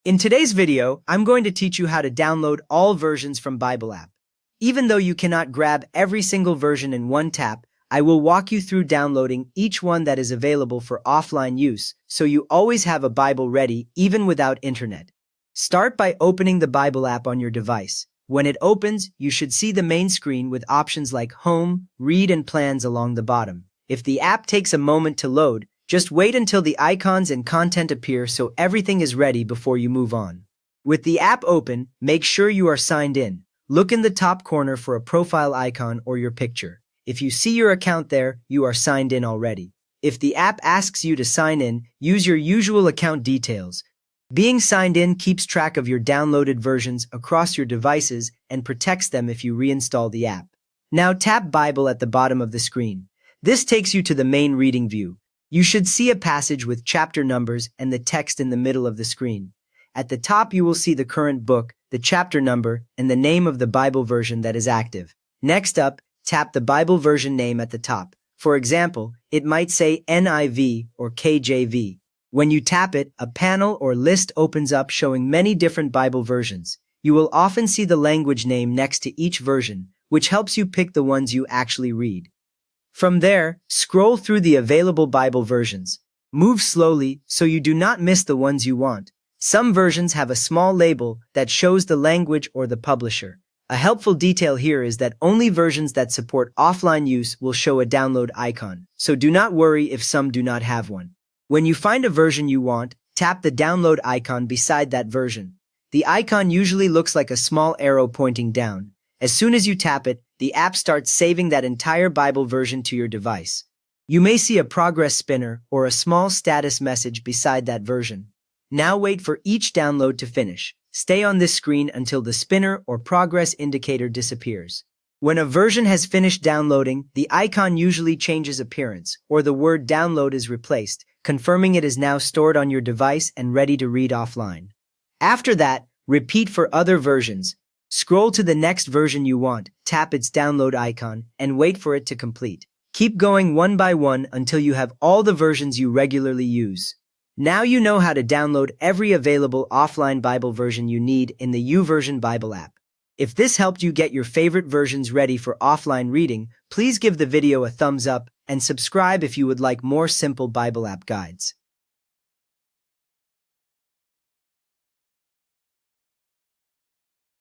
In today's video, I'm going to teach you how to download all versions from Bible app. Even though you cannot grab every single version in one tap, I will walk you through downloading each one that is available for offline use, so you always have a Bible ready even without internet. Start by opening the Bible app on your device. When it opens, you should see the main screen with options like Home, Read, and Plans along the bottom. If the app takes a moment to load, just wait until the icons and content appear so everything is ready before you move on. With the app open, make sure you are signed in. Look in the top corner for a profile icon or your picture. If you see your account there, you are signed in already. If the app asks you to sign in, use your usual account details. Being signed in keeps track of your downloaded versions across your devices and protects them if you reinstall the app. Now tap Bible at the bottom of the screen. This takes you to the main reading view. You should see a passage with chapter numbers and the text in the middle of the screen. At the top, you will see the current book, the chapter number, and the name of the Bible version that is active. Next up, tap the Bible version name at the top. For example, it might say NIV or KJV. When you tap it, a panel or list opens up showing many different Bible versions. You will often see the language name next to each version, which helps you pick the ones you actually read. From there, scroll through the available Bible versions. Move slowly so you do not miss the ones you want. Some versions have a small label that shows the language or the publisher. A helpful detail here is that only versions that support offline use will show a download icon, so do not worry if some do not have one. When you find a version you want, tap the download icon beside that version. The icon usually looks like a small arrow pointing down. As soon as you tap it, the app starts saving that entire Bible version to your device. You may see a progress spinner or a small status message beside that version. Now wait for each download to finish. Stay on this screen until the spinner or progress indicator disappears. When a version has finished downloading, the icon usually changes appearance, or the word download is replaced, confirming it is now stored on your device and ready to read offline. After that, repeat for other versions. Scroll to the next version you want, tap its download icon, and wait for it to complete. Keep going one by one until you have all the versions you regularly use. Now you know how to download every available offline Bible version you need in the YouVersion Bible app. If this helped you get your favorite versions ready for offline reading, please give the video a thumbs up and subscribe if you would like more simple Bible app guides.